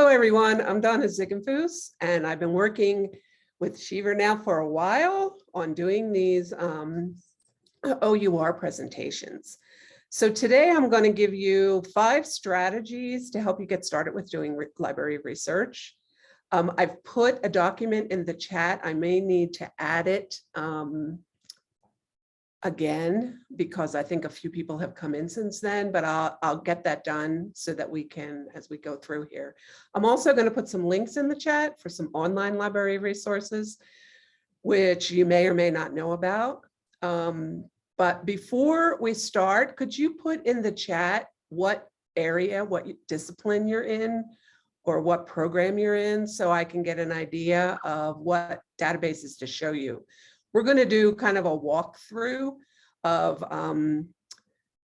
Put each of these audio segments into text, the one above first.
Hello, everyone. I'm Donna Ziegenfuss, and I've been working with Shiver now for a while on doing these OUR presentations. So today I'm going to give you 5 strategies to help you get started with doing library research. I've put a document in the chat. I may need to add it again, because I think a few people have come in since then, but I'll get that done so that we can, as we go through here. I'm also going to put some links in the chat for some online library resources, which you may or may not know about. But before we start, could you put in the chat what area, what discipline you're in, or what program you're in, so I can get an idea of what databases to show you. We're going to do kind of a walkthrough of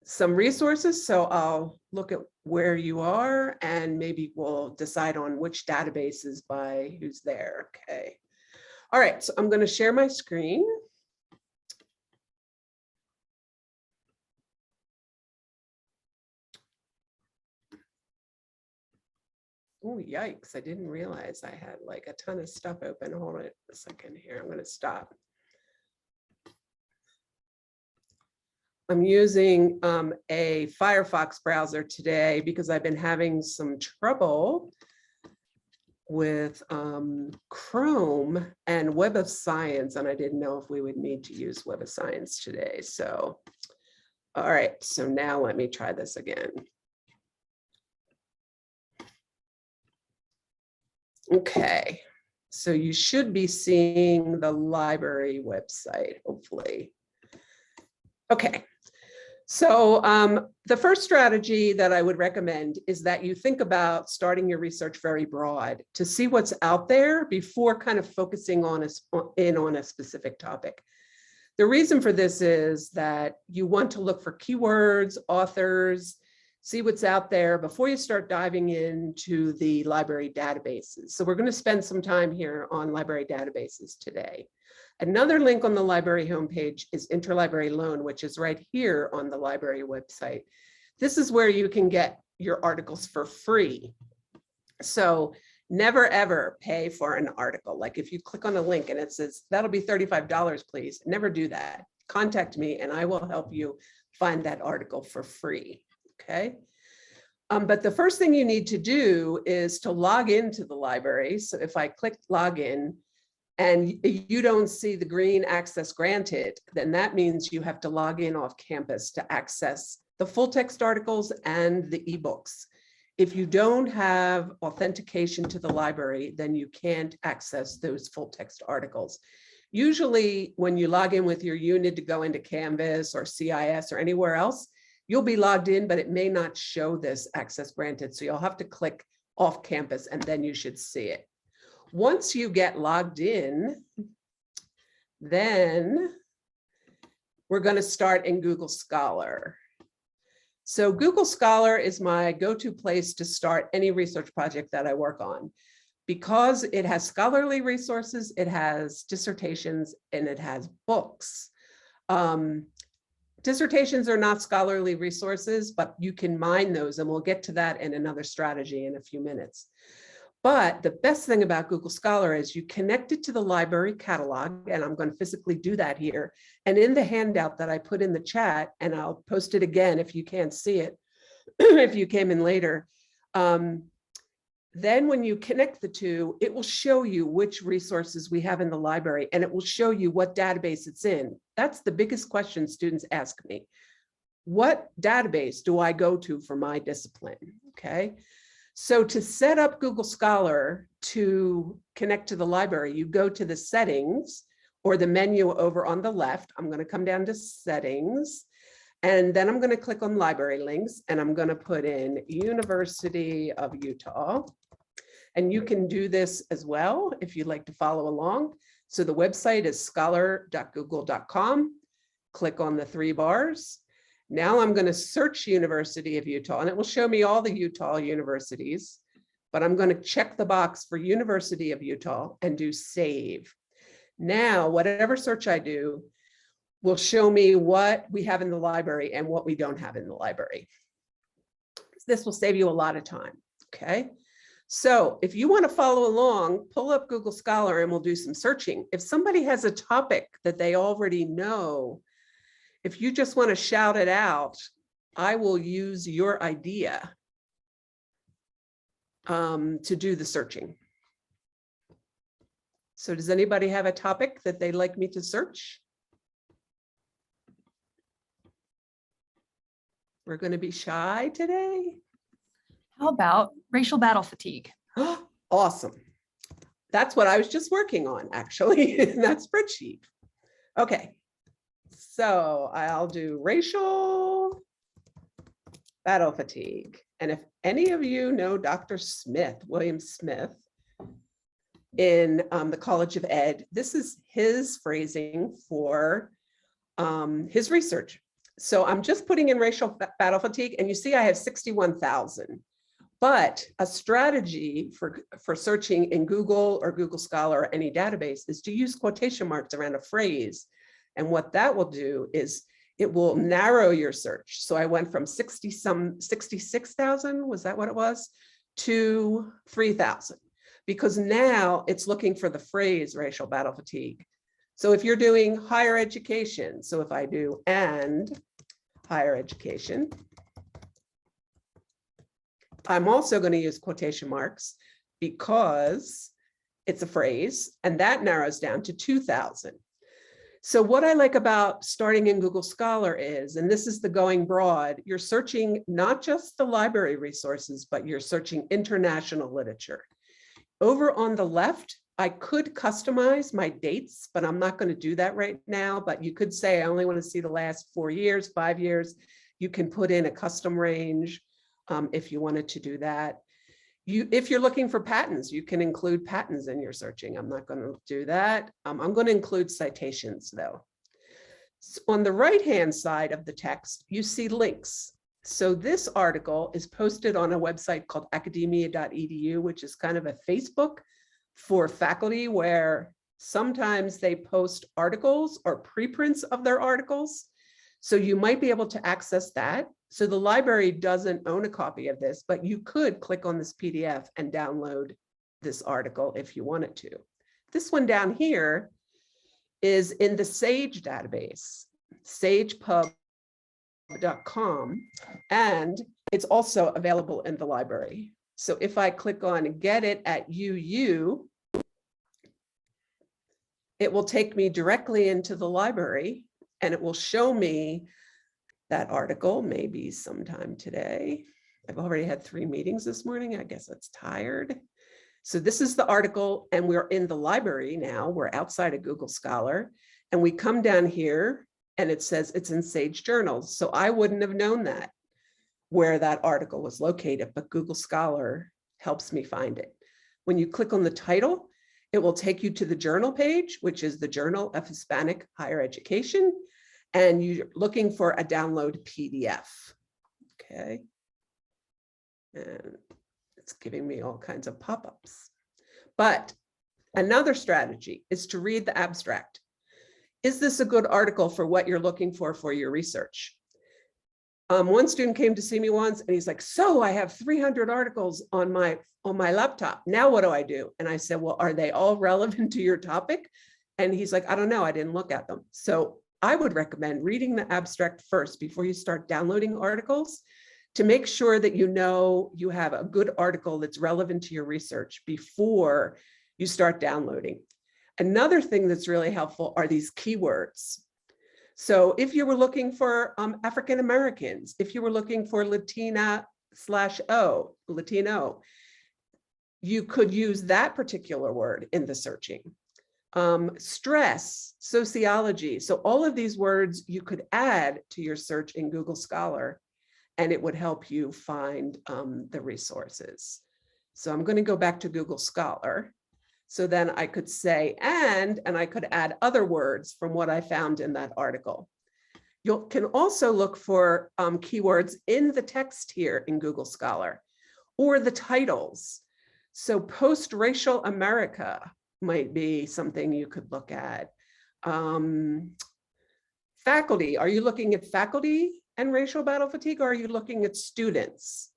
some resources. So I'll look at where you are and maybe we'll decide on which databases by who's there. Okay. All right. So I'm going to share my screen. Oh, yikes. I didn't realize I had like a ton of stuff open. Hold on a second here. I'm going to stop. I'm using a Firefox browser today because I've been having some trouble with Chrome and Web of Science, and I didn't know if we would need to use Web of Science today. So, all right, so now let me try this again. Okay, so you should be seeing the library website, hopefully. Okay. So the first strategy that I would recommend is that you think about starting your research very broad to see what's out there before kind of focusing on a specific topic. The reason for this is that you want to look for keywords, authors, see what's out there before you start diving into the library databases. So we're going to spend some time here on library databases today. Another link on the library homepage is Interlibrary Loan, which is right here on the library website. This is where you can get your articles for free. So never ever pay for an article. Like if you click on a link and it says, that'll be $35, please. Never do that. Contact me and I will help you find that article for free. Okay. But the first thing you need to do is to log into the library. So if I click login, and you don't see the green access granted, then that means you have to log in off campus to access the full text articles and the ebooks. If you don't have authentication to the library, then you can't access those full text articles. Usually when you log in with your unit to go into Canvas or CIS or anywhere else, you'll be logged in, but it may not show this access granted. So you'll have to click off campus and then you should see it. Once you get logged in, then we're going to start in Google Scholar. So Google Scholar is my go-to place to start any research project that I work on, because it has scholarly resources, it has dissertations, and it has books. Dissertations are not scholarly resources, but you can mine those, and we'll get to that in another strategy in a few minutes. But the best thing about Google Scholar is you connect it to the library catalog, and I'm going to physically do that here. And in the handout that I put in the chat, and I'll post it again if you can't see it, if you came in later, then when you connect the two, it will show you which resources we have in the library, and it will show you what database it's in. That's the biggest question students ask me. What database do I go to for my discipline? Okay. So to set up Google Scholar to connect to the library, you go to the settings or the menu over on the left. I'm going to come down to settings, and then I'm going to click on library links, and I'm going to put in University of Utah. And you can do this as well if you'd like to follow along. So the website is scholar.google.com. Click on the 3 bars. Now I'm going to search University of Utah, and it will show me all the Utah universities, but I'm going to check the box for University of Utah and do save. Now, whatever search I do will show me what we have in the library and what we don't have in the library. This will save you a lot of time, okay? So if you want to follow along, pull up Google Scholar and we'll do some searching. If somebody has a topic that they already know, if you just want to shout it out, I will use your idea to do the searching. So does anybody have a topic that they'd like me to search? We're going to be shy today. How about racial battle fatigue? Awesome. That's what I was just working on, actually, in that spreadsheet. Okay, so I'll do racial battle fatigue. And if any of you know Dr. Smith, William Smith, in the College of Ed, this is his phrasing for his research. So I'm just putting in racial battle fatigue, and you see I have 61,000. But a strategy for searching in Google or Google Scholar or any database is to use quotation marks around a phrase. And what that will do is it will narrow your search. So I went from 66,000, was that what it was, to 3,000, because now it's looking for the phrase racial battle fatigue. So if you're doing higher education, so if I do and higher education, I'm also going to use quotation marks because it's a phrase, and that narrows down to 2,000. So what I like about starting in Google Scholar is, and this is the going broad, you're searching not just the library resources, but you're searching international literature. Over on the left, I could customize my dates, but I'm not going to do that right now. But you could say, I only want to see the last 4 years, 5 years. You can put in a custom range. If you wanted to do that. If you're looking for patents, you can include patents in your searching. I'm not going to do that. I'm going to include citations though. So on the right-hand side of the text, you see links. So this article is posted on a website called academia.edu, which is kind of a Facebook for faculty where sometimes they post articles or preprints of their articles. So you might be able to access that. So the library doesn't own a copy of this, but you could click on this PDF and download this article if you wanted to. This one down here is in the SAGE database, sagepub.com, and it's also available in the library. So if I click on Get It at UU, it will take me directly into the library and it will show me that article, maybe sometime today. I've already had 3 meetings this morning. I guess it's tired. So this is the article, and we're in the library now. We're outside of Google Scholar, and we come down here, and it says it's in Sage Journals. So I wouldn't have known that, where that article was located, but Google Scholar helps me find it. When you click on the title, it will take you to the journal page, which is the Journal of Hispanic Higher Education. And you're looking for a download PDF, okay? And it's giving me all kinds of pop-ups. But another strategy is to read the abstract. Is this a good article for what you're looking for your research? One student came to see me once and he's like, so I have 300 articles on my laptop. Now what do I do? And I said, well, are they all relevant to your topic? And he's like, I don't know, I didn't look at them. So I would recommend reading the abstract first before you start downloading articles to make sure that you know you have a good article that's relevant to your research before you start downloading. Another thing that's really helpful are these keywords. So if you were looking for African Americans, if you were looking for Latina/O, Latino, you could use that particular word in the searching. Stress, sociology. So all of these words you could add to your search in Google Scholar, and it would help you find the resources. So I'm going to go back to Google Scholar. So then I could say, and I could add other words from what I found in that article. You can also look for keywords in the text here in Google Scholar or the titles. So post-racial America might be something you could look at. Faculty, are you looking at faculty and racial battle fatigue, or are you looking at students?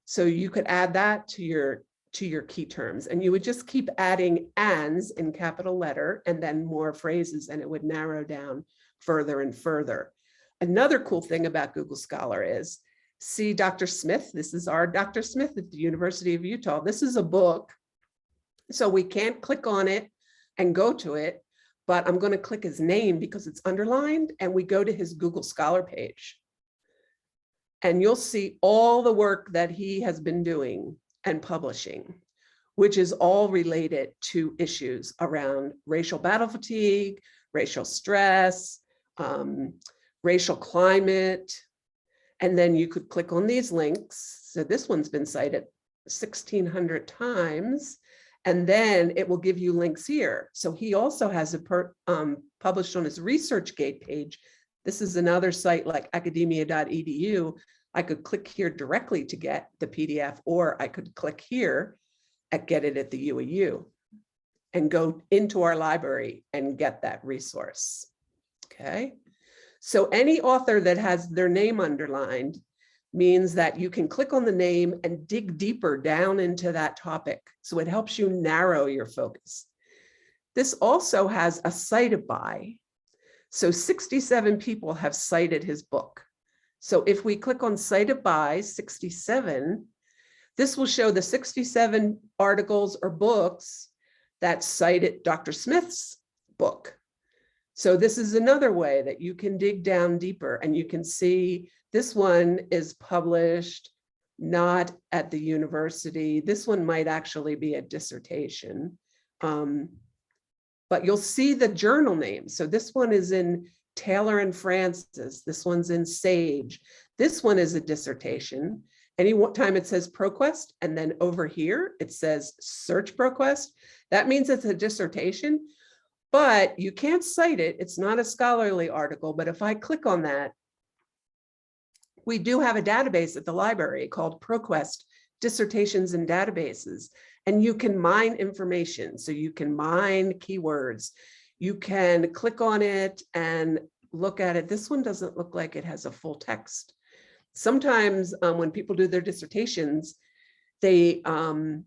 So you could add that to your to your key terms. And you would just keep adding ands in capital letter and then more phrases, and it would narrow down further and further. Another cool thing about Google Scholar is, see Dr. Smith, this is our Dr. Smith at the University of Utah. This is a book, so we can't click on it and go to it, but I'm going to click his name because it's underlined, and we go to his Google Scholar page. And you'll see all the work that he has been doing and publishing, which is all related to issues around racial battle fatigue, racial stress, racial climate. And then you could click on these links. So this one's been cited 1,600 times, and then it will give you links here. So he also has it published on his ResearchGate page. This is another site like academia.edu. I could click here directly to get the PDF, or I could click here at Get It at the UAU and go into our library and get that resource. Okay. So any author that has their name underlined means that you can click on the name and dig deeper down into that topic. So it helps you narrow your focus. This also has a cited by. So 67 people have cited his book. So if we click on cited by 67, this will show the 67 articles or books that cited Dr. Smith's book. So this is another way that you can dig down deeper, and you can see this one is published not at the university. This one might actually be a dissertation, but you'll see the journal name. So this one is in Taylor and Francis. This one's in Sage. This one is a dissertation. Anytime it says ProQuest, and then over here it says search ProQuest, that means it's a dissertation, but you can't cite it. It's not a scholarly article, but if I click on that, we do have a database at the library called ProQuest Dissertations and Databases, and you can mine information. So you can mine keywords. You can click on it and look at it. This one doesn't look like it has a full text. Sometimes when people do their dissertations, they don't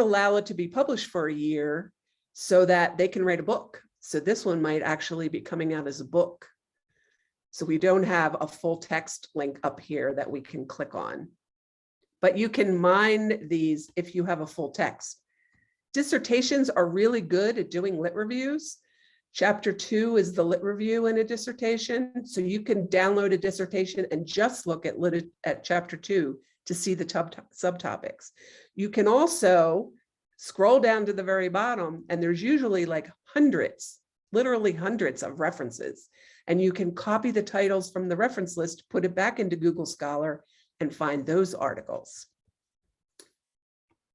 allow it to be published for a year so that they can write a book. So this one might actually be coming out as a book. So we don't have a full text link up here that we can click on, but you can mine these if you have a full text. Dissertations are really good at doing lit reviews. Chapter 2 is the lit review in a dissertation. So you can download a dissertation and just look at chapter 2 to see the subtopics. You can also scroll down to the very bottom, and there's usually like hundreds, literally hundreds of references. And you can copy the titles from the reference list, put it back into Google Scholar, and find those articles.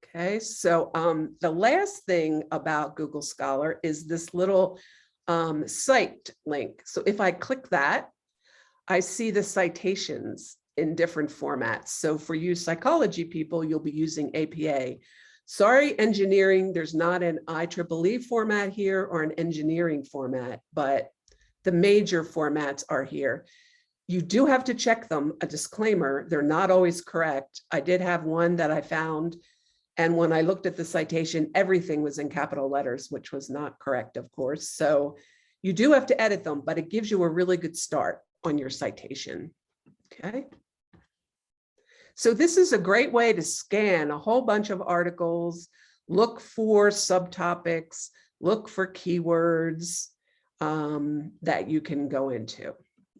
Okay, so the last thing about Google Scholar is this little cite link. So if I click that, I see the citations in different formats. So for you psychology people, you'll be using APA. Sorry, engineering, there's not an IEEE format here or an engineering format, but the major formats are here. You do have to check them, a disclaimer, they're not always correct. I did have one that I found, and when I looked at the citation, everything was in capital letters, which was not correct, of course. So you do have to edit them, but it gives you a really good start on your citation, okay? So this is a great way to scan a whole bunch of articles, look for subtopics, look for keywords that you can go into,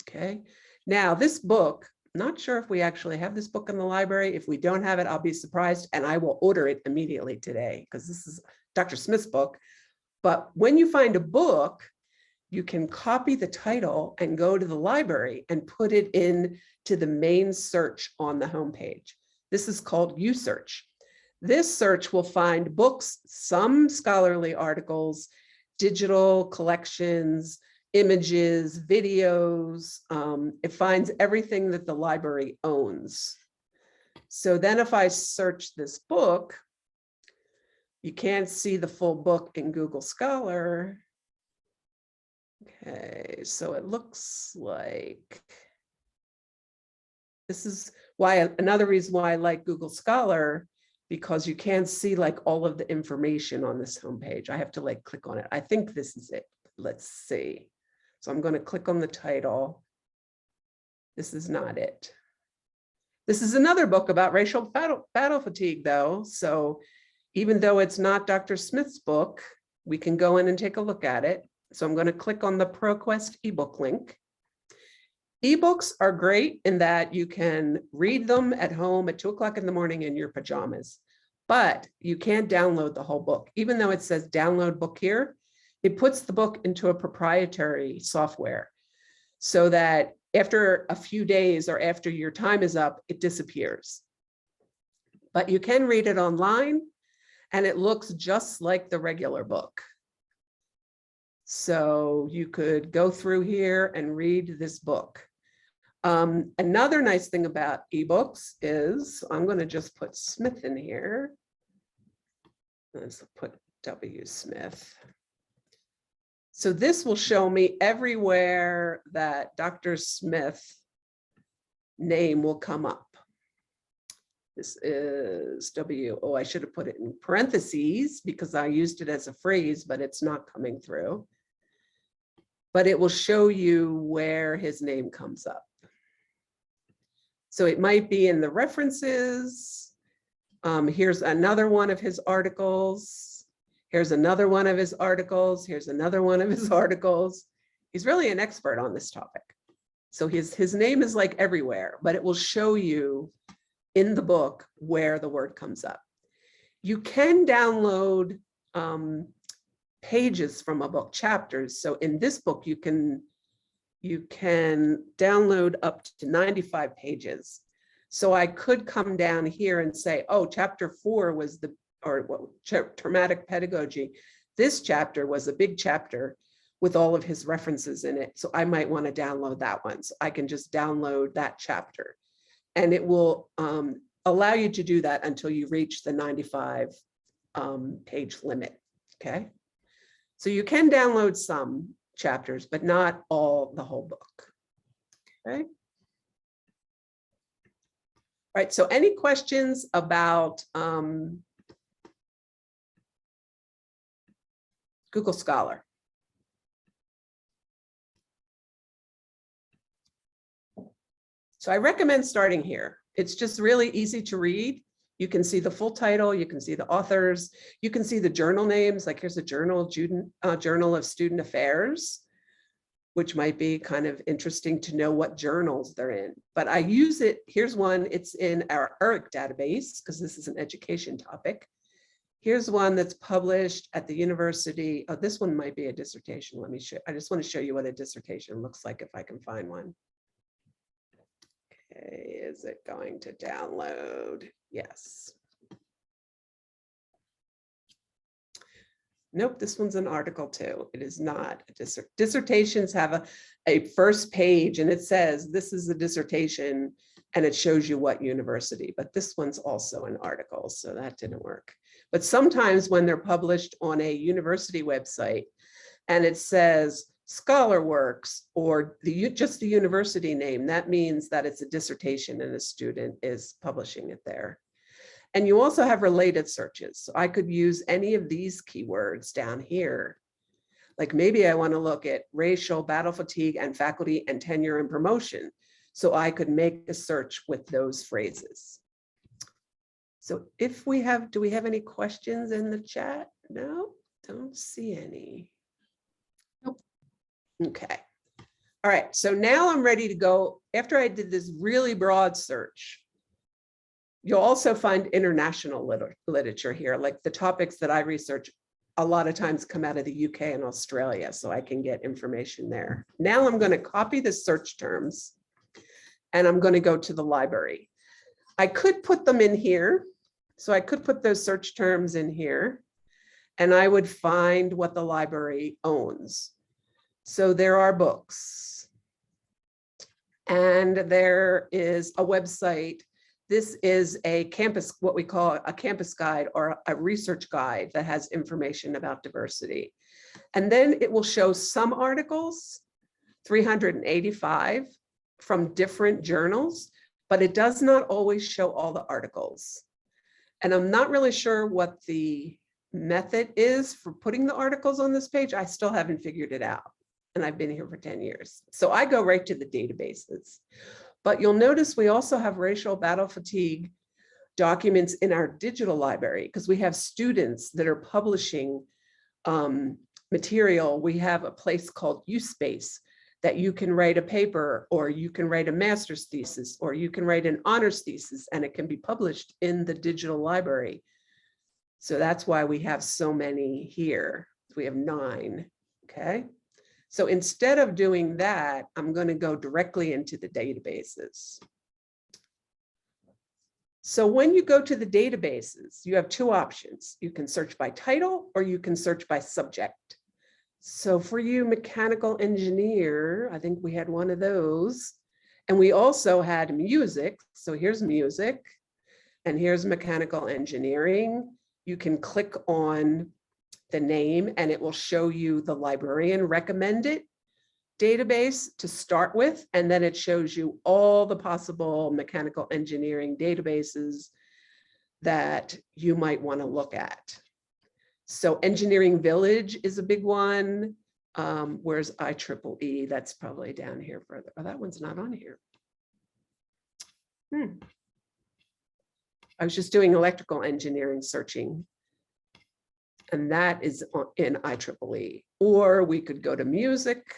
okay? Now this book, not sure if we actually have this book in the library. If we don't have it, I'll be surprised, and I will order it immediately today because this is Dr. Smith's book. But when you find a book, you can copy the title and go to the library and put it in to the main search on the homepage. This is called USearch. This search will find books, some scholarly articles, digital collections, images, videos. It finds everything that the library owns. So then if I search this book, you can't see the full book in Google Scholar. Okay, so it looks like this is why another reason why I like Google Scholar because you can't see like all of the information on this homepage. I have to like click on it. I think this is it. Let's see. So I'm going to click on the title. This is not it. This is another book about racial battle fatigue, though. So even though it's not Dr. Smith's book, we can go in and take a look at it. So I'm going to click on the ProQuest ebook link. Ebooks are great in that you can read them at home at 2 o'clock in the morning in your pajamas, but you can't download the whole book. Even though it says download book here, it puts the book into a proprietary software so that after a few days or after your time is up, it disappears. But you can read it online and it looks just like the regular book. So you could go through here and read this book. Another nice thing about ebooks is, I'm going to just put Smith in here. Let's put W. Smith. So this will show me everywhere that Dr. Smith name will come up. This is W. Oh, I should have put it in parentheses because I used it as a phrase, but it's not coming through. But it will show you where his name comes up. So it might be in the references. Here's another one of his articles. Here's another one of his articles. Here's another one of his articles. He's really an expert on this topic. So his name is like everywhere, but it will show you in the book where the word comes up. You can download pages from a book, chapters. So in this book, you can download up to 95 pages. So I could come down here and say, oh, chapter 4 was traumatic pedagogy. This chapter was a big chapter with all of his references in it. So I might want to download that one. So I can just download that chapter. And it will allow you to do that until you reach the 95 page limit, okay? So you can download some chapters, but not the whole book, okay? All right, so any questions about Google Scholar? So I recommend starting here. It's just really easy to read. You can see the full title, you can see the authors, you can see the journal names, like here's a Journal of Student Affairs, which might be kind of interesting to know what journals they're in. But I use it, here's one, it's in our ERIC database, because this is an education topic. Here's one that's published at the university. Oh, this one might be a dissertation. Let me show, I just want to show you what a dissertation looks like if I can find one. Okay, is it going to download? Yes. Nope, this one's an article too. It is not a dissertations have a first page and it says this is a dissertation and it shows you what university, but this one's also an article, so that didn't work. But sometimes when they're published on a university website and it says Scholar Works or just the university name, that means that it's a dissertation and a student is publishing it there. And you also have related searches. So I could use any of these keywords down here. Like maybe I want to look at racial battle fatigue and faculty and tenure and promotion. So I could make a search with those phrases. So if we have, do we have any questions in the chat? No, don't see any. Nope. Okay. All right, so now I'm ready to go. After I did this really broad search, you'll also find international literature here, like the topics that I research a lot of times come out of the UK and Australia, so I can get information there. Now I'm going to copy the search terms and I'm going to go to the library. I could put them in here. So I could put those search terms in here and I would find what the library owns. So there are books and there is a website. This is a campus, what we call a campus guide or a research guide that has information about diversity. And then it will show some articles, 385 from different journals, but it does not always show all the articles. And I'm not really sure what the method is for putting the articles on this page. I still haven't figured it out. And I've been here for 10 years. So I go right to the databases. But you'll notice we also have racial battle fatigue documents in our digital library because we have students that are publishing material. We have a place called USpace that you can write a paper, or you can write a master's thesis, or you can write an honors thesis, and it can be published in the digital library. So that's why we have so many here. We have 9, okay? So instead of doing that, I'm going to go directly into the databases. So when you go to the databases, you have 2 options. You can search by title or you can search by subject. So for you, mechanical engineer, I think we had one of those. And we also had music. So here's music and here's mechanical engineering. You can click on the name and it will show you the librarian recommended database to start with, and then it shows you all the possible mechanical engineering databases that you might want to look at. So Engineering Village is a big one. Where's IEEE? That's probably down here further. Oh, that one's not on here. I was just doing electrical engineering searching, and that is in IEEE. Or we could go to music.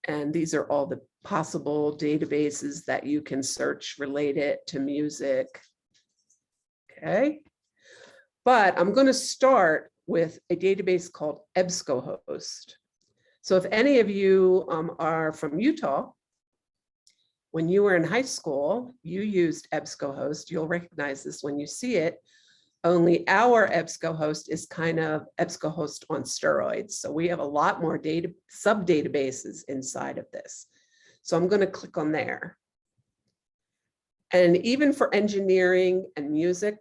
And these are all the possible databases that you can search related to music. Okay. But I'm going to start with a database called EBSCOhost. So if any of you are from Utah, when you were in high school, you used EBSCOhost. You'll recognize this when you see it. Only our EBSCOhost is kind of EBSCOhost on steroids. So we have a lot more data sub-databases inside of this. So I'm going to click on there. And even for engineering and music,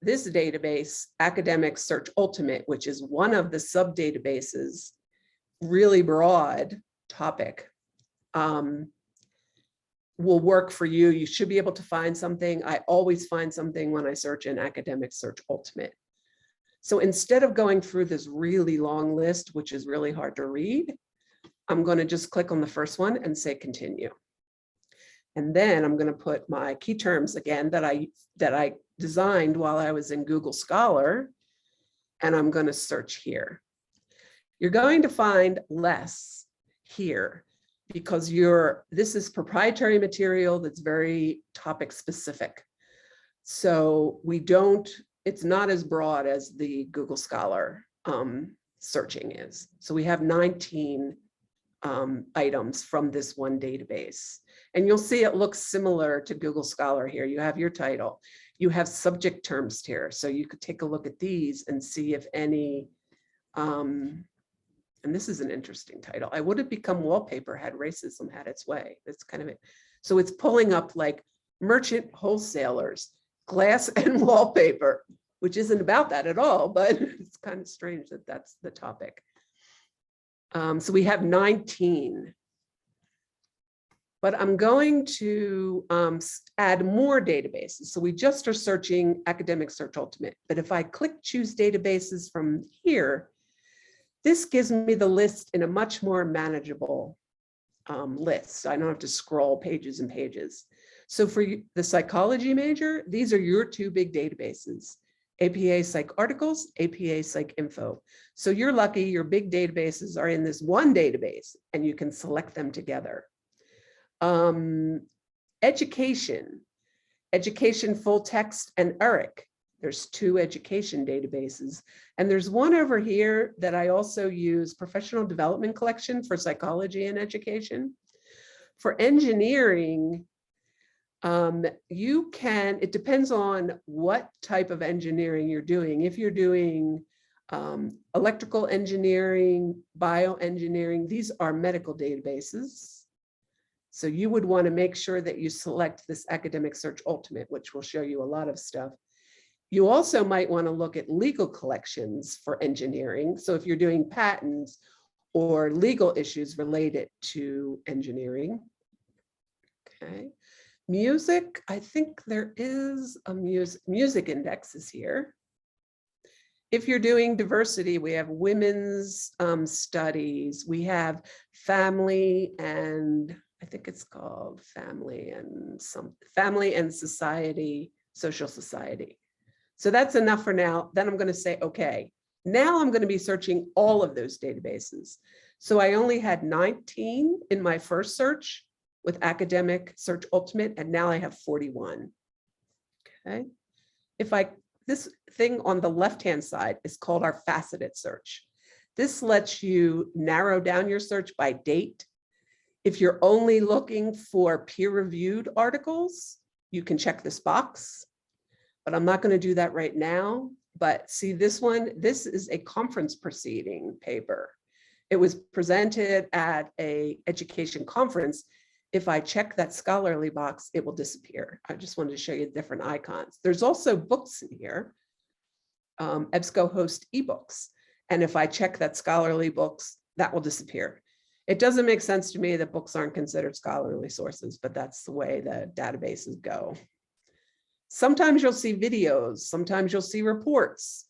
this database, Academic Search Ultimate, which is one of the sub-databases, really broad topic, will work for you. You should be able to find something. I always find something when I search in Academic Search Ultimate. So instead of going through this really long list, which is really hard to read, I'm going to just click on the first one and say continue. And then I'm going to put my key terms again that I designed while I was in Google Scholar, and I'm going to search here. You're going to find less here, because this is proprietary material that's very topic specific. So it's not as broad as the Google Scholar searching is. So we have 19 items from this one database. And you'll see it looks similar to Google Scholar here. You have your title, you have subject terms here. So you could take a look at these and see if any, and this is an interesting title. I would have become wallpaper had racism had its way. That's kind of it. So it's pulling up like merchant wholesalers, glass and wallpaper, which isn't about that at all, but it's kind of strange that that's the topic. So we have 19. But I'm going to add more databases. So we just are searching Academic Search Ultimate. But if I click choose databases from here, this gives me the list in a much more manageable list. I don't have to scroll pages and pages. So for the psychology major, these are your 2 big databases, APA Psych Articles, APA Psych Info. So you're lucky your big databases are in this one database and you can select them together. Education Full Text and ERIC. There's 2 education databases. And there's one over here that I also use, Professional Development Collection for psychology and education. For engineering, it depends on what type of engineering you're doing. If you're doing electrical engineering, bioengineering, these are medical databases. So you would want to make sure that you select this Academic Search Ultimate, which will show you a lot of stuff. You also might want to look at legal collections for engineering. So if you're doing patents or legal issues related to engineering. Okay. Music, I think there is a music index is here. If you're doing diversity, we have women's studies, we have family and I think it's called family and society, social society. So that's enough for now. Then I'm going to say, okay, now I'm going to be searching all of those databases. So I only had 19 in my first search with academic search ultimate, and now I have 41. Okay. This thing on the left-hand side is called our faceted search. This lets you narrow down your search by date. If you're only looking for peer-reviewed articles, you can check this box, but I'm not going to do that right now. But see this one, this is a conference proceeding paper. It was presented at an education conference. If I check that scholarly box, it will disappear. I just wanted to show you different icons. There's also books in here. EBSCO hosts ebooks. And if I check that scholarly books, that will disappear. It doesn't make sense to me that books aren't considered scholarly sources, but that's the way the databases go. Sometimes you'll see videos, sometimes you'll see reports.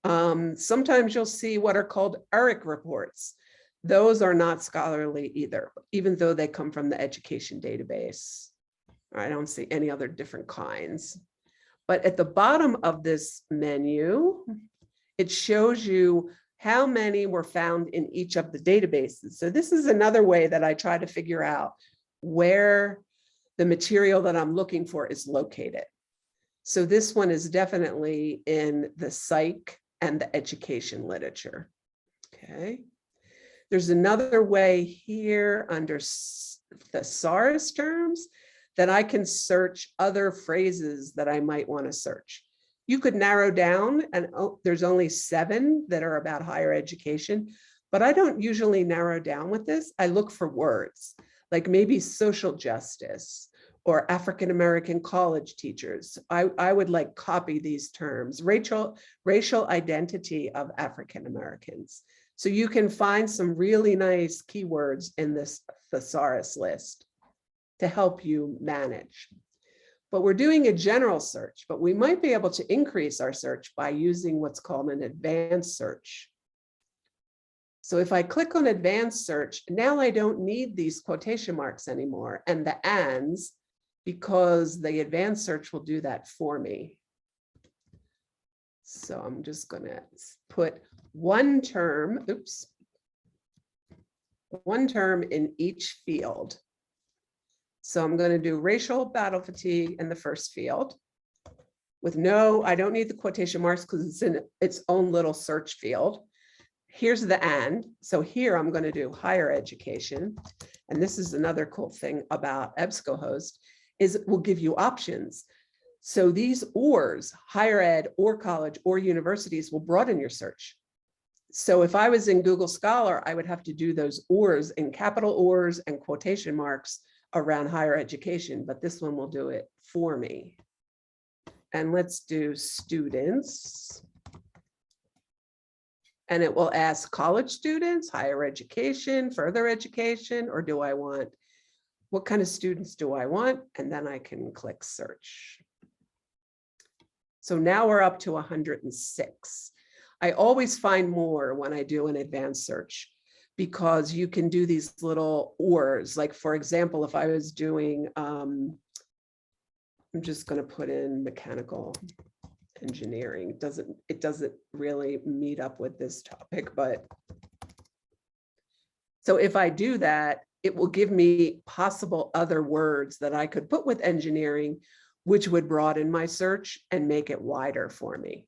Sometimes you'll see what are called ERIC reports. Those are not scholarly either, even though they come from the education database. I don't see any other different kinds. But at the bottom of this menu, it shows you how many were found in each of the databases. So this is another way that I try to figure out where the material that I'm looking for is located. So this one is definitely in the psych and the education literature. Okay. There's another way here under thesaurus terms that I can search other phrases that I might want to search. You could narrow down, and there's only 7 that are about higher education, but I don't usually narrow down with this. I look for words, like maybe social justice or African-American college teachers. I would like copy these terms, racial identity of African-Americans. So you can find some really nice keywords in this thesaurus list to help you manage. But we're doing a general search, but we might be able to increase our search by using what's called an advanced search. So if I click on advanced search, now I don't need these quotation marks anymore and the ands, because the advanced search will do that for me. So I'm just going to put one term in each field. So I'm going to do racial battle fatigue in the first field with I don't need the quotation marks because it's in its own little search field. Here's the and. So here I'm going to do higher education. And this is another cool thing about EBSCOhost is it will give you options. So these ors, higher ed or college or universities, will broaden your search. So if I was in Google Scholar, I would have to do those ors in capital ors and quotation marks around higher education, but this one will do it for me. And let's do students. And it will ask college students, higher education, further education, or do I want, what kind of students do I want? And then I can click search. So now we're up to 106. I always find more when I do an advanced search because you can do these little ors. Like for example, if I was doing, I'm just going to put in mechanical engineering. It doesn't really meet up with this topic, but so if I do that, it will give me possible other words that I could put with engineering, which would broaden my search and make it wider for me.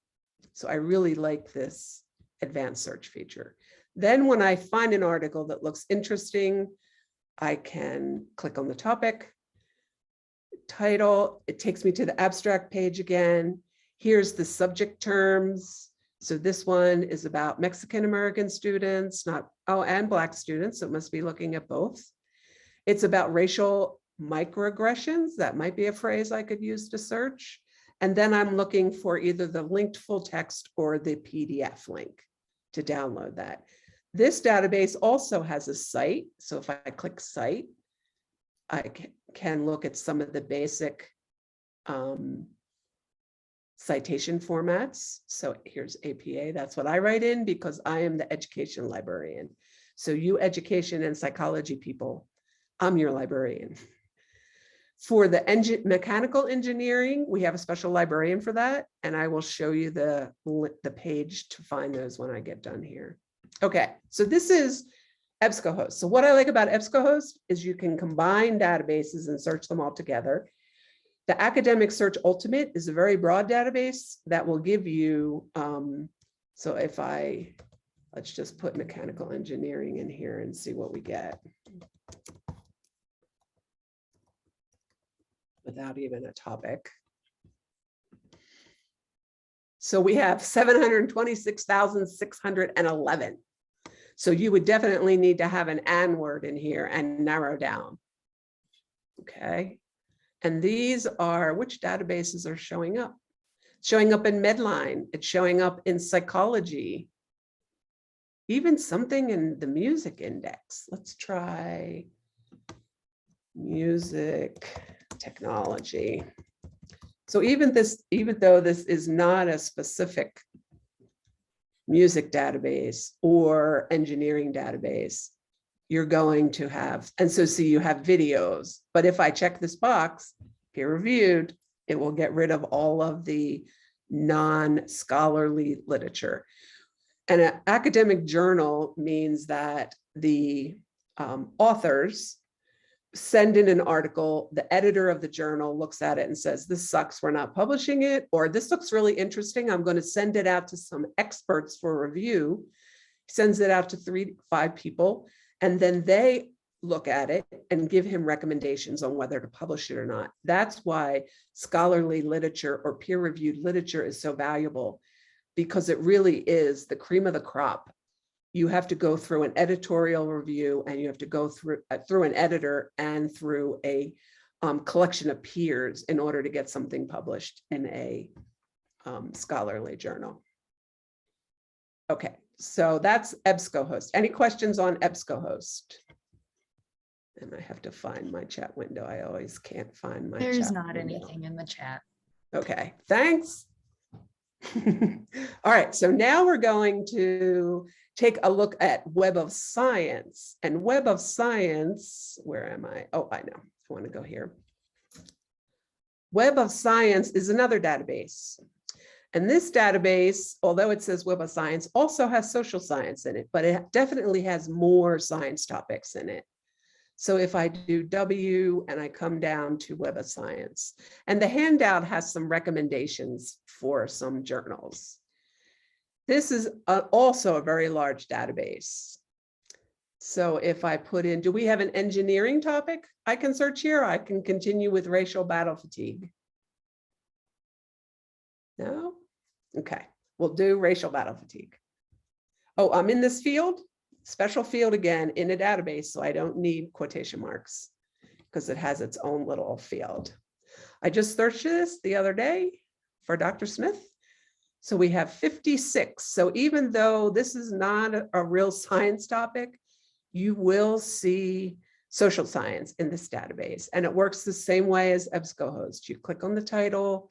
So I really like this advanced search feature. Then when I find an article that looks interesting, I can click on the topic, title. It takes me to the abstract page again. Here's the subject terms. So this one is about Mexican-American students, and Black students, so it must be looking at both. It's about racial microaggressions. That might be a phrase I could use to search. And then I'm looking for either the linked full text or the PDF link to download that. This database also has a site. So if I click site, I can look at some of the basic citation formats. So here's APA. That's what I write in because I am the education librarian. So you education and psychology people, I'm your librarian. For the mechanical engineering, we have a special librarian for that. And I will show you the page to find those when I get done here. Okay, so this is EBSCOhost. So what I like about EBSCOhost is you can combine databases and search them all together. The Academic Search Ultimate is a very broad database that will give you, so if let's just put mechanical engineering in here and see what we get. Without even a topic. So we have 726,611. So you would definitely need to have an "and" word in here and narrow down. Okay. And these are which databases are showing up? Showing up in Medline. It's showing up in psychology. Even something in the music index. Let's try music technology. So even though this is not a specific music database or engineering database, you're going to have, and so see you have videos, but if I check this box, peer reviewed, it will get rid of all of the non-scholarly literature. And an academic journal means that the authors send in an article, the editor of the journal looks at it and says, this sucks, we're not publishing it, or this looks really interesting, I'm going to send it out to some experts for review, sends it out to 3 to 5 people, and then they look at it and give him recommendations on whether to publish it or not. That's why scholarly literature or peer-reviewed literature is so valuable, because it really is the cream of the crop. You have to go through an editorial review, and you have to go through an editor and through a collection of peers in order to get something published in a scholarly journal. Okay, so that's EBSCOhost. Any questions on EBSCOhost? And I have to find my chat window. I always can't find my chat window. There's not anything in the chat. Okay, thanks. All right, so now we're going to take a look at Web of Science. And Web of Science, where am I? Oh, I know, I want to go here. Web of Science is another database. And this database, although it says Web of Science, also has social science in it, but it definitely has more science topics in it. So if I do W and I come down to Web of Science, and the handout has some recommendations for some journals. This is also a very large database. So if I put in, do we have an engineering topic I can search here? I can continue with racial battle fatigue. No? Okay, we'll do racial battle fatigue. Oh, I'm in this field, special field again in a database, so I don't need quotation marks because it has its own little field. I just searched this the other day for Dr. Smith. So we have 56. So even though this is not a real science topic, you will see social science in this database. And it works the same way as EBSCOhost. You click on the title,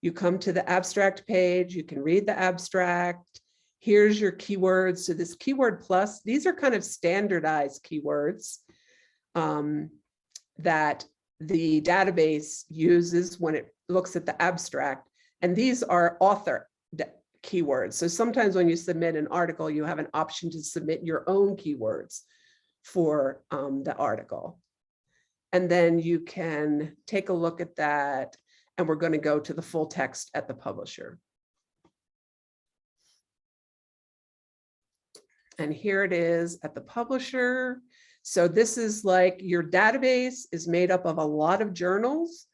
you come to the abstract page, you can read the abstract. Here's your keywords. So this keyword plus, these are kind of standardized keywords that the database uses when it looks at the abstract. And these are author keywords. So sometimes when you submit an article, you have an option to submit your own keywords for the article. And then you can take a look at that. And we're going to go to the full text at the publisher. And here it is at the publisher. So this is like your database is made up of a lot of journals.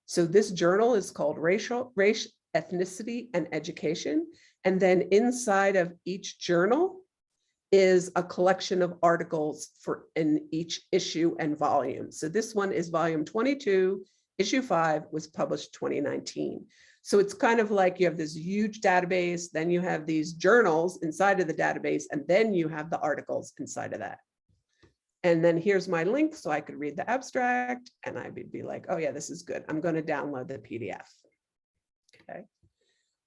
So this journal is called Race, Ethnicity, and Education. And then inside of each journal is a collection of articles in each issue and volume. So this one is volume 22, Issue 5 was published 2019. So it's kind of like you have this huge database, then you have these journals inside of the database, and then you have the articles inside of that. And then here's my link, so I could read the abstract, and I would be like, oh yeah, this is good. I'm going to download the PDF. Okay.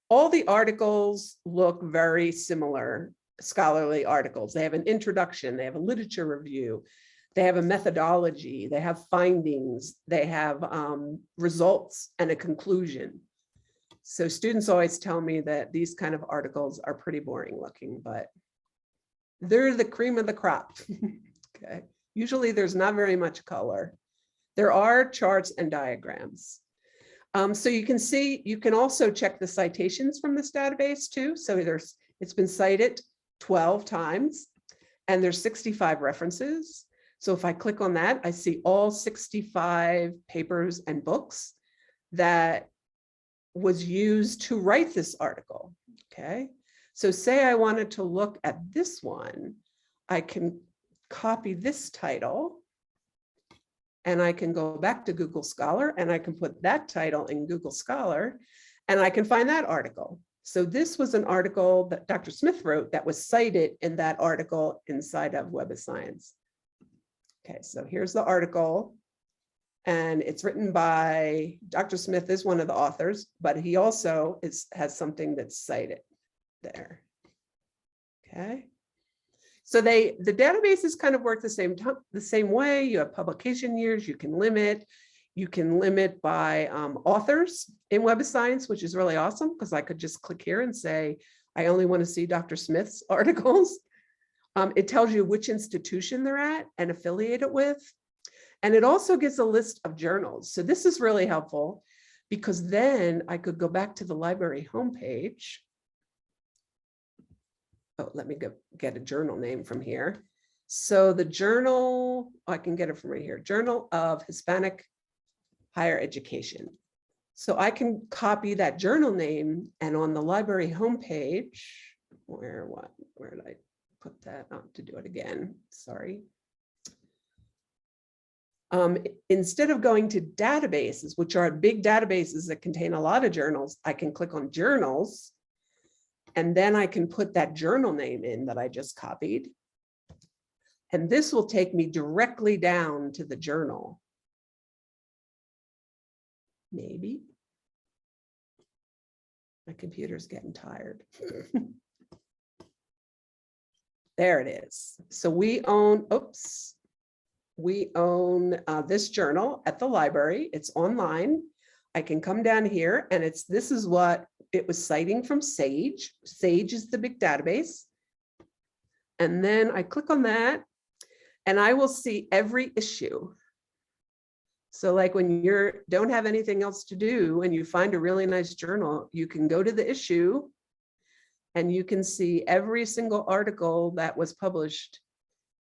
All the articles look very similar, scholarly articles. They have an introduction, they have a literature review, they have a methodology, they have findings, they have results and a conclusion. So students always tell me that these kind of articles are pretty boring looking, but they're the cream of the crop. Okay. Usually there's not very much color. There are charts and diagrams. So you can see, you can also check the citations from this database too. So it's been cited 12 times and there's 65 references. So if I click on that, I see all 65 papers and books that was used to write this article. Okay. So say I wanted to look at this one, I can copy this title and I can go back to Google Scholar and I can put that title in Google Scholar and I can find that article. So this was an article that Dr. Smith wrote that was cited in that article inside of Web of Science. Okay, so here's the article and it's written by Dr. Smith is one of the authors, but he also has something that's cited there. Okay. So the databases kind of work the same way. You have publication years, you can limit by authors in Web of Science, which is really awesome because I could just click here and say, I only want to see Dr. Smith's articles. It tells you which institution they're at and affiliated with. And it also gives a list of journals. So this is really helpful because then I could go back to the library homepage. Oh, let me get a journal name from here. So the journal, I can get it from right here, Journal of Hispanic Higher Education. So I can copy that journal name and on the library homepage, where did I put that on to do it again? Sorry. Instead of going to databases, which are big databases that contain a lot of journals, I can click on journals. And then I can put that journal name in that I just copied. And this will take me directly down to the journal. Maybe. My computer's getting tired. There it is. So we own this journal at the library. It's online. I can come down here and this is what it was citing from Sage. Sage is the big database. And then I click on that and I will see every issue. So like when you don't have anything else to do and you find a really nice journal, you can go to the issue and you can see every single article that was published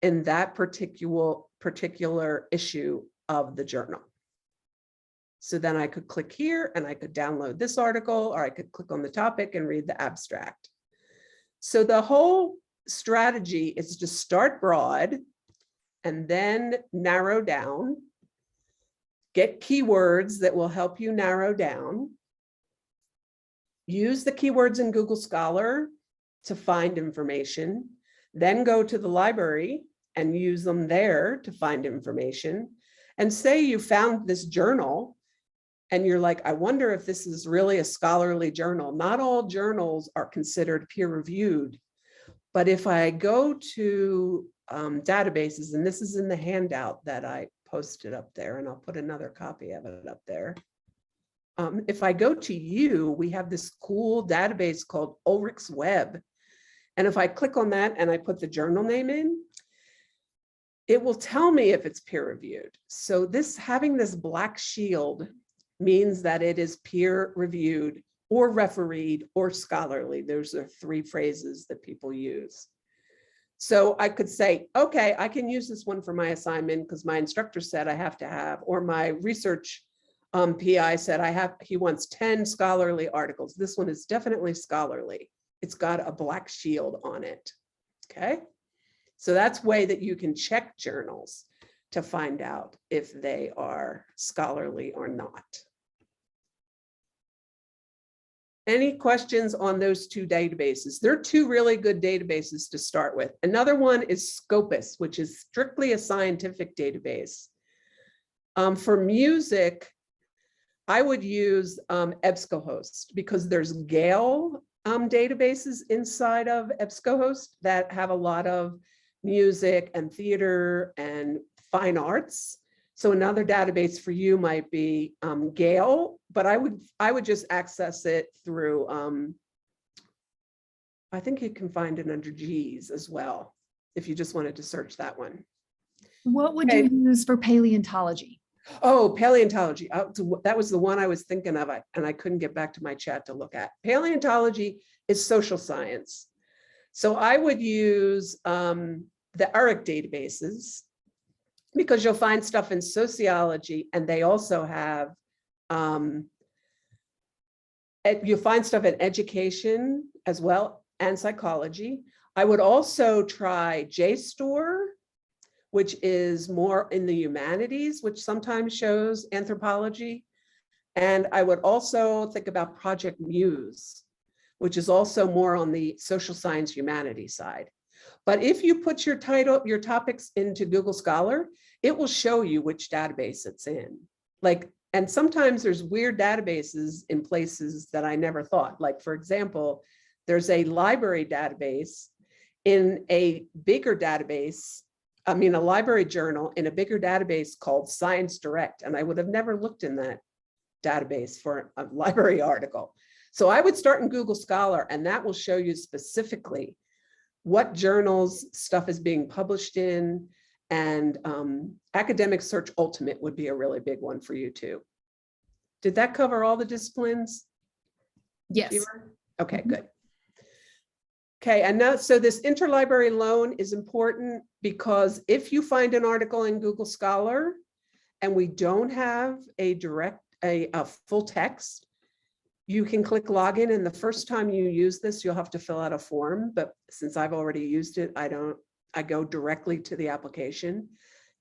in that particular issue of the journal. So then I could click here and I could download this article, or I could click on the topic and read the abstract. So the whole strategy is to start broad and then narrow down, get keywords that will help you narrow down, use the keywords in Google Scholar to find information, then go to the library and use them there to find information. And say you found this journal and you're like, I wonder if this is really a scholarly journal. Not all journals are considered peer-reviewed, but if I go to databases, and this is in the handout that I posted up there, and I'll put another copy of it up there. If I go to you, we have this cool database called Ulrich's Web. And if I click on that and I put the journal name in, it will tell me if it's peer-reviewed. So having this black shield means that it is peer-reviewed or refereed or scholarly. Those are three phrases that people use. So I could say, okay, I can use this one for my assignment because my instructor said I have to have, or my research PI said he wants 10 scholarly articles. This one is definitely scholarly. It's got a black shield on it, okay? So that's a way that you can check journals. to find out if they are scholarly or not. Any questions on those two databases? They're two really good databases to start with. Another one is Scopus, which is strictly a scientific database. For music, I would use EBSCOhost because there's Gale databases inside of EBSCOhost that have a lot of music and theater and fine arts. So another database for you might be Gale, but I would just access it through, I think you can find it under G's as well, if you just wanted to search that one. What would you use for paleontology? Oh, paleontology. That was the one I was thinking of, and I couldn't get back to my chat to look at. Paleontology is social science. So I would use the ERIC databases, because you'll find stuff in sociology, and they also have, you'll find stuff in education as well, and psychology. I would also try JSTOR, which is more in the humanities, which sometimes shows anthropology. And I would also think about Project Muse, which is also more on the social science humanities side. But if you put your topics into Google Scholar, it will show you which database it's in. And sometimes there's weird databases in places that I never thought. Like, for example, there's a library database in a bigger database, a library journal in a bigger database called Science Direct. And I would have never looked in that database for a library article. So I would start in Google Scholar, and that will show you specifically what journals stuff is being published in, and Academic Search Ultimate would be a really big one for you too. Did that cover all the disciplines? Yes. Okay, good. Okay, and now, so this interlibrary loan is important because if you find an article in Google Scholar and we don't have a full text, you can click login, and the first time you use this, you'll have to fill out a form. But since I've already used it, I go directly to the application.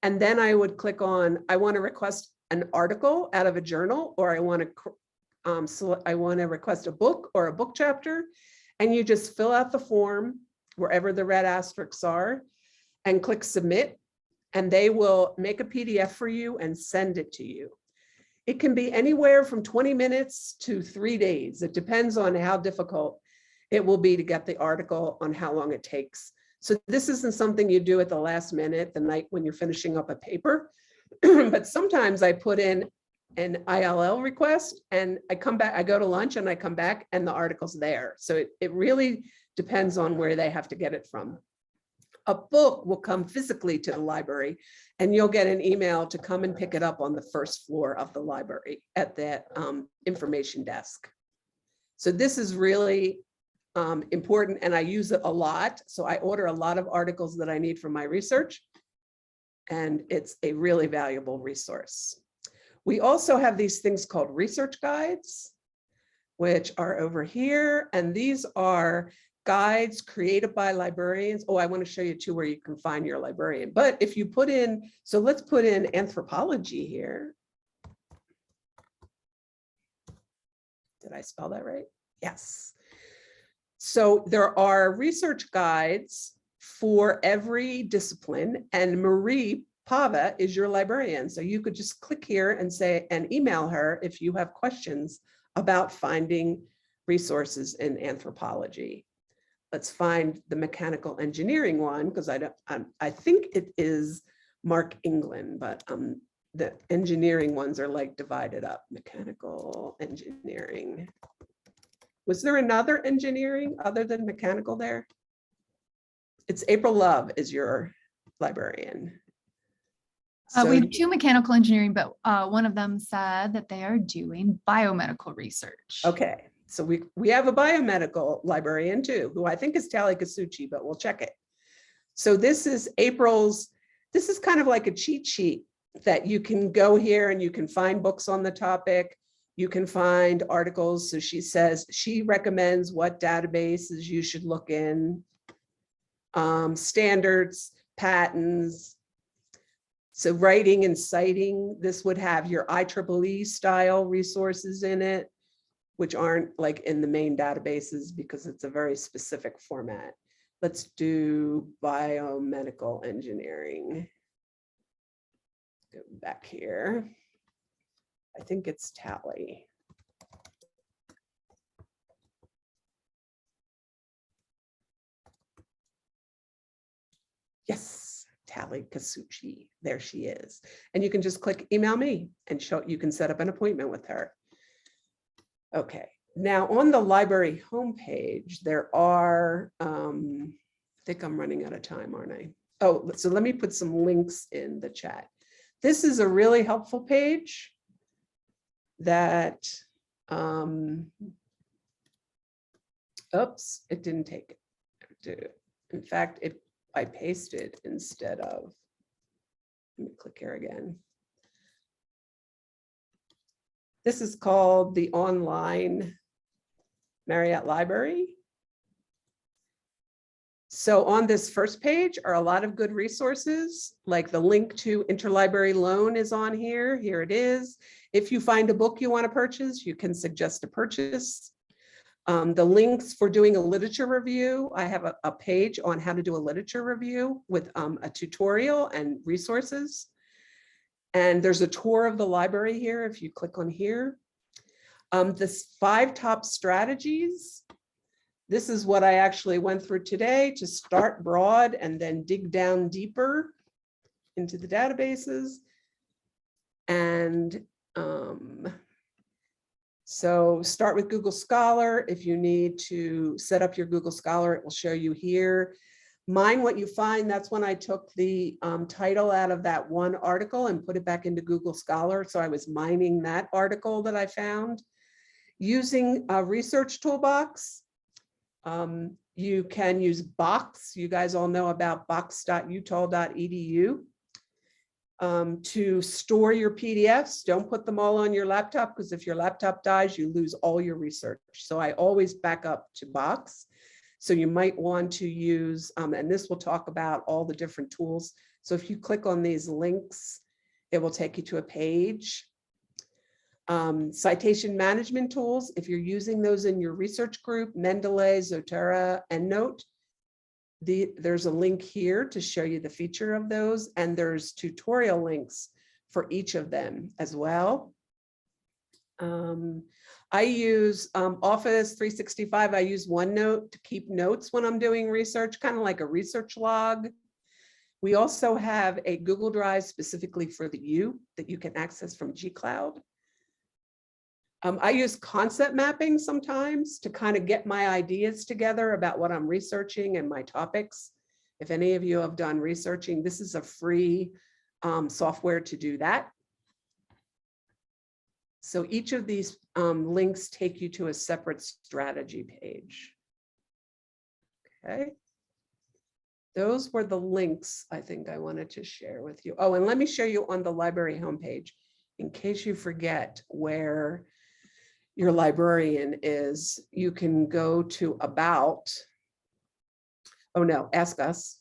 And then I would click on, I want to request an article out of a journal, or I want to request a book or a book chapter. And you just fill out the form wherever the red asterisks are and click submit, and they will make a PDF for you and send it to you. It can be anywhere from 20 minutes to 3 days. It depends on how difficult it will be to get the article, on how long it takes. So this isn't something you do at the last minute, the night when you're finishing up a paper. But sometimes I put in an ILL request and I come back, I go to lunch and I come back and the article's there. So it really depends on where they have to get it from. A book will come physically to the library, and you'll get an email to come and pick it up on the first floor of the library at that information desk. So this is really important, and I use it a lot. So I order a lot of articles that I need for my research, and it's a really valuable resource. We also have these things called research guides, which are over here, and these are guides created by librarians. Oh, I want to show you too where you can find your librarian. But if you put in, so let's put in anthropology here. Did I spell that right? Yes. So there are research guides for every discipline, and Marie Pava is your librarian. So you could just click here and say, and email her if you have questions about finding resources in anthropology. Let's find the mechanical engineering one, because I think it is Mark England, but the engineering ones are like divided up. Mechanical engineering. Was there another engineering other than mechanical there? It's April Love is your librarian. So, we have 2 mechanical engineering, but one of them said that they are doing biomedical research. okay. So we have a biomedical librarian too, who I think is Tali Kasuchi, but we'll check it. So this is April's, this is kind of like a cheat sheet that you can go here and you can find books on the topic. You can find articles. So she says, she recommends what databases you should look in, standards, patents. So writing and citing, this would have your IEEE style resources in it, which aren't like in the main databases because it's a very specific format. Let's do biomedical engineering. Go back here. I think it's Tally. Yes, Tally Kasuchi. There she is. And you can just click email me and you can set up an appointment with her. Okay, now on the library homepage, there are, I think I'm running out of time, aren't I? Oh, so let me put some links in the chat. This is a really helpful page that, oops, it didn't take it. In fact, I pasted instead of, let me click here again. This is called the online Marriott Library. So on this first page are a lot of good resources, like the link to interlibrary loan is on here. Here it is. If you find a book you want to purchase, you can suggest a purchase. The links for doing a literature review. I have a page on how to do a literature review with a tutorial and resources. And there's a tour of the library here if you click on here. This 5 top strategies. This is what I actually went through today to start broad and then dig down deeper into the databases. And so start with Google Scholar. If you need to set up your Google Scholar, it will show you here. Mine, what you find, that's when I took the title out of that one article and put it back into Google Scholar. So I was mining that article that I found. Using a research toolbox, you can use Box. You guys all know about box.utah.edu. To store your PDFs, don't put them all on your laptop, because if your laptop dies, you lose all your research. So I always back up to Box. So you might want to use, and this will talk about all the different tools. So if you click on these links, it will take you to a page. Citation management tools, if you're using those in your research group, Mendeley, Zotero, EndNote, there's a link here to show you the feature of those, and there's tutorial links for each of them as well. I use Office 365. I use OneNote to keep notes when I'm doing research, kind of like a research log. We also have a Google Drive specifically for the U that you can access from G-Cloud. I use concept mapping sometimes to kind of get my ideas together about what I'm researching and my topics. If any of you have done researching, this is a free software to do that. So each of these links take you to a separate strategy page. Okay. Those were the links I think I wanted to share with you. Oh, and let me show you on the library homepage, in case you forget where your librarian is. You can go to About, oh no, Ask Us,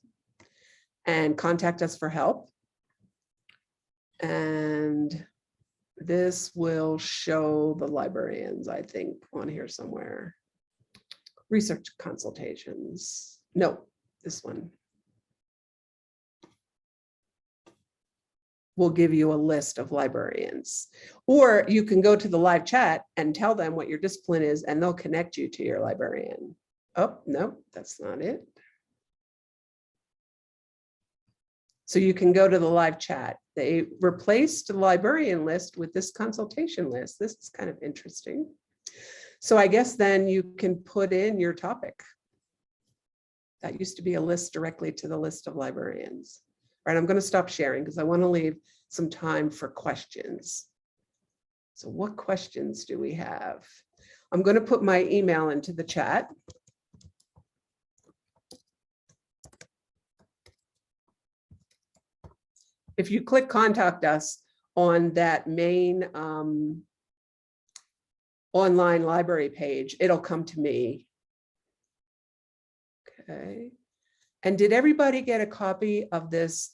and contact us for help. And this will show the librarians, I think, on here somewhere. Research consultations. No, this one. Will give you a list of librarians. Or you can go to the live chat and tell them what your discipline is, and they'll connect you to your librarian. Oh, no, that's not it. So you can go to the live chat. They replaced the librarian list with this consultation list. This is kind of interesting. So I guess then you can put in your topic. That used to be a list directly to the list of librarians. All right, I'm going to stop sharing because I want to leave some time for questions. So what questions do we have? I'm going to put my email into the chat. If you click contact us on that main online library page, it'll come to me. Okay. And did everybody get a copy of this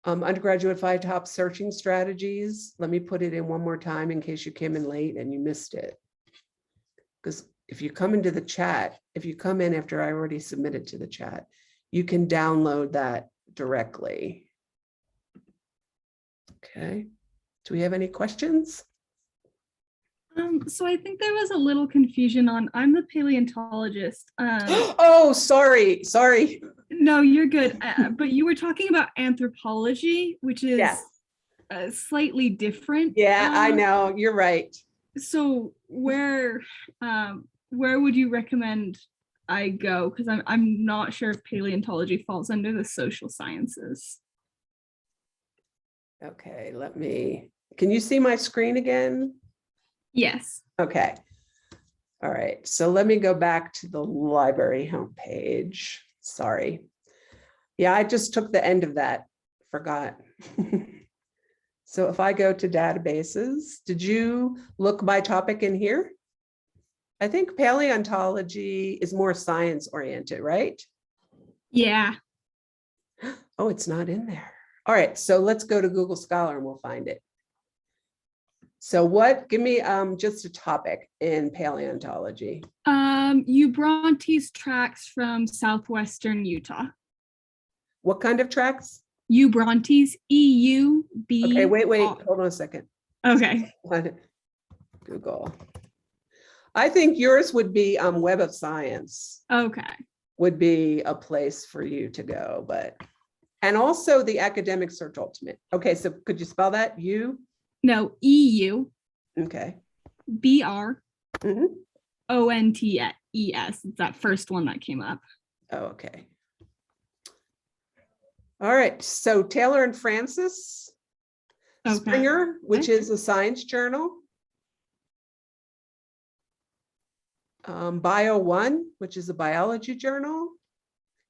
Undergraduate 5 top searching strategies. Let me put it in one more time in case you came in late and you missed it. Because if you come into the chat, if you come in after I already submitted to the chat, you can download that directly. Okay. Do we have any questions? So I think there was a little confusion on, I'm the paleontologist. Oh, sorry. No, you're good. But you were talking about anthropology, which is Yes. Slightly different. Yeah, I know. You're right. So where would you recommend I go? Because I'm not sure if paleontology falls under the social sciences. Okay, can you see my screen again? Yes. Okay. All right, so let me go back to the library homepage. Sorry. Yeah, I just took the end of that, forgot. So if I go to databases, did you look by topic in here? I think paleontology is more science oriented, right? Yeah. Oh, it's not in there. All right, so let's go to Google Scholar and we'll find it. So give me just a topic in paleontology. Eubrontes tracks from southwestern Utah. What kind of tracks? Eubrontes, E-U-B. Okay, wait, hold on a second. Okay. Google. I think yours would be Web of Science. Okay. Would be a place for you to go, and also the Academic Search Ultimate. Okay, so could you spell that? No, E-U. Okay. B-R-O-N-T-E-S. It's that first one that came up. Oh, okay. All right, so Taylor and Francis Springer, which is a science journal. Bio One, which is a biology journal.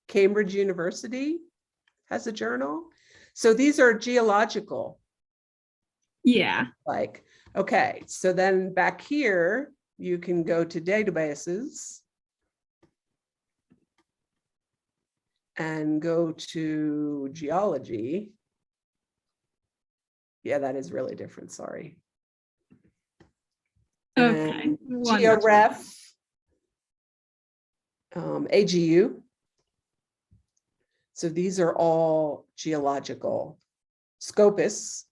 Cambridge University has a journal. So these are geological. Yeah. Okay, so then back here, you can go to databases and go to geology. Yeah, that is really different, sorry. Okay. GeoRef, AGU. So these are all geological. Scopus,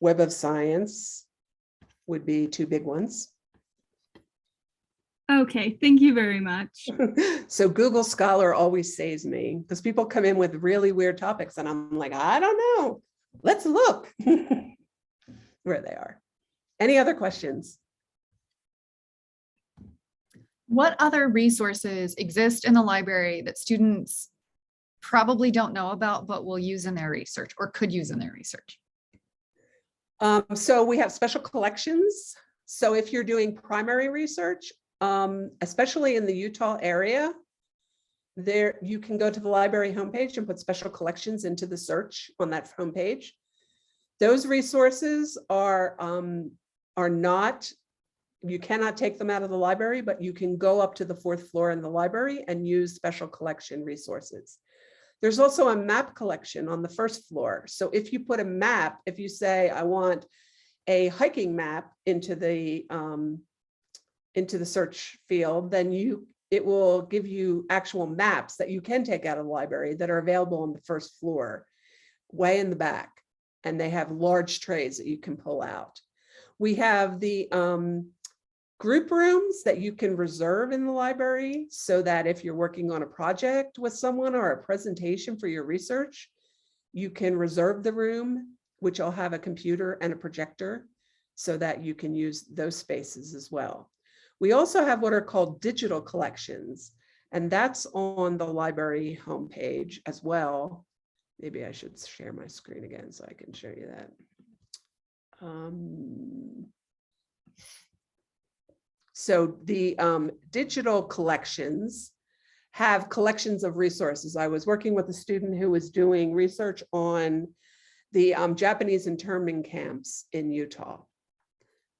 Web of Science would be two big ones. Okay, thank you very much. So Google Scholar always saves me because people come in with really weird topics and I'm like, I don't know. Let's look where they are. Any other questions? What other resources exist in the library that students probably don't know about, but will use in their research or could use in their research? So we have special collections. So if you're doing primary research, especially in the Utah area, there you can go to the library homepage and put special collections into the search on that homepage. Those resources are not, you cannot take them out of the library, but you can go up to the 4th floor in the library and use special collection resources. There's also a map collection on the 1st floor. So if you put a map, if you say, I want a hiking map into the search field, then it will give you actual maps that you can take out of the library that are available on the 1st floor, way in the back. And they have large trays that you can pull out. We have the group rooms that you can reserve in the library so that if you're working on a project with someone or a presentation for your research, you can reserve the room, which will have a computer and a projector so that you can use those spaces as well. We also have what are called digital collections, and that's on the library homepage as well. Maybe I should share my screen again so I can show you that. So the digital collections have collections of resources. I was working with a student who was doing research on the Japanese internment camps in Utah.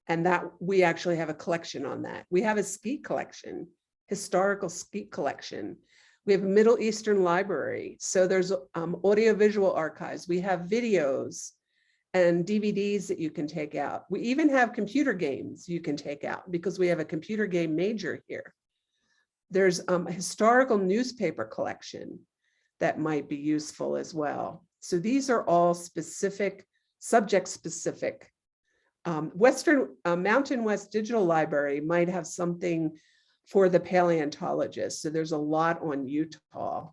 And that we actually have a collection on that. We have a ski collection, historical ski collection. We have a Middle Eastern library. So there's audiovisual archives. We have videos and DVDs that you can take out. We even have computer games you can take out because we have a computer game major here. There's a historical newspaper collection that might be useful as well. So these are all specific, subject specific. Mountain West Digital Library might have something for the paleontologist. So there's a lot on Utah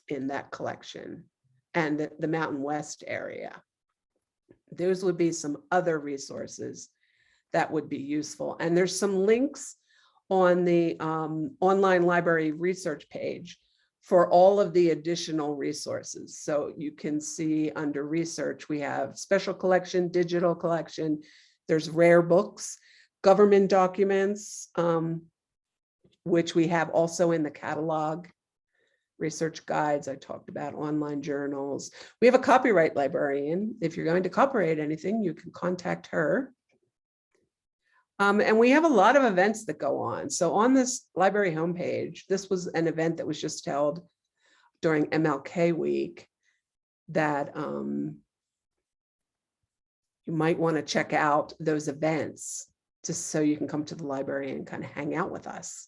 in that collection and the Mountain West area. Those would be some other resources that would be useful. And there's some links on the online library research page for all of the additional resources. So you can see under research, we have special collection, digital collection, there's rare books, government documents, which we have also in the catalog, research guides, I talked about, online journals. We have a copyright librarian. If you're going to copyright anything, you can contact her. And we have a lot of events that go on. So on this library homepage, this was an event that was just held during MLK week that you might want to check out those events just so you can come to the library and kind of hang out with us.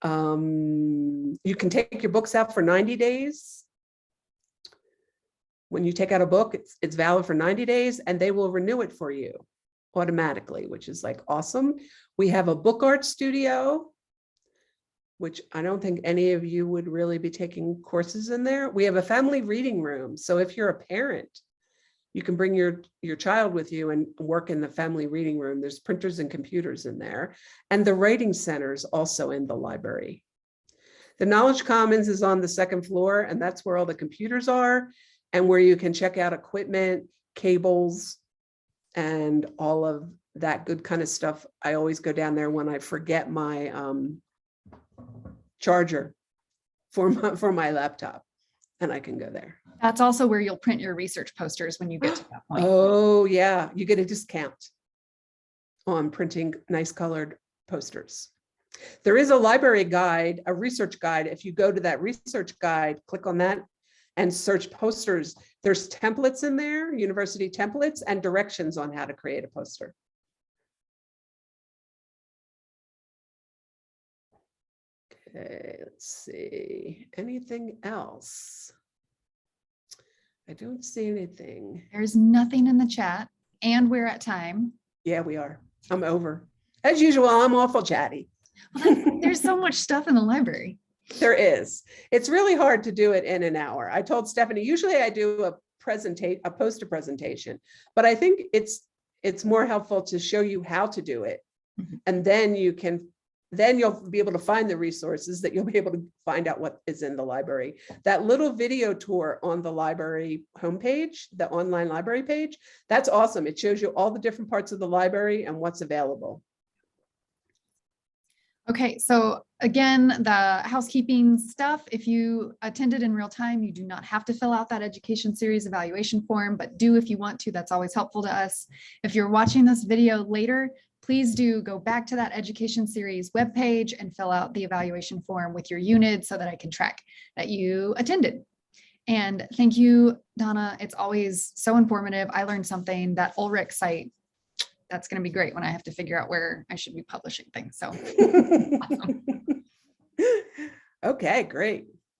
You can take your books out for 90 days. When you take out a book, it's valid for 90 days and they will renew it for you automatically, which is like awesome. We have a book art studio, which I don't think any of you would really be taking courses in there. We have a family reading room. So if you're a parent, you can bring your child with you and work in the family reading room. There's printers and computers in there. And the writing center is also in the library. The Knowledge Commons is on the second floor, and that's where all the computers are and where you can check out equipment, cables, and all of that good kind of stuff. I always go down there when I forget my charger for my laptop, and I can go there. That's also where you'll print your research posters when you get to that point. Oh yeah, you get a discount on printing nice colored posters. There is a library guide, a research guide. If you go to that research guide, click on that and search posters. There's templates in there, university templates, and directions on how to create a poster. Okay, let's see. Anything else? I don't see anything. There's nothing in the chat and we're at time. Yeah, we are. I'm over. As usual, I'm awful chatty. Well, there's so much stuff in the library. There is. It's really hard to do it in an hour. I told Stephanie, usually I do a poster presentation, but I think it's more helpful to show you how to do it. Mhm. And then you'll be able to find the resources that you'll be able to find out what is in the library. That little video tour on the library homepage, the online library page, that's awesome. It shows you all the different parts of the library and what's available. Okay, so again, the housekeeping stuff, if you attended in real time, you do not have to fill out that education series evaluation form, but do if you want to. That's always helpful to us. If you're watching this video later, please do go back to that education series webpage and fill out the evaluation form with your unit so that I can track that you attended. And thank you, Donna. It's always so informative. I learned something. That Ulrich site, that's going to be great when I have to figure out where I should be publishing things. So awesome. Okay, great.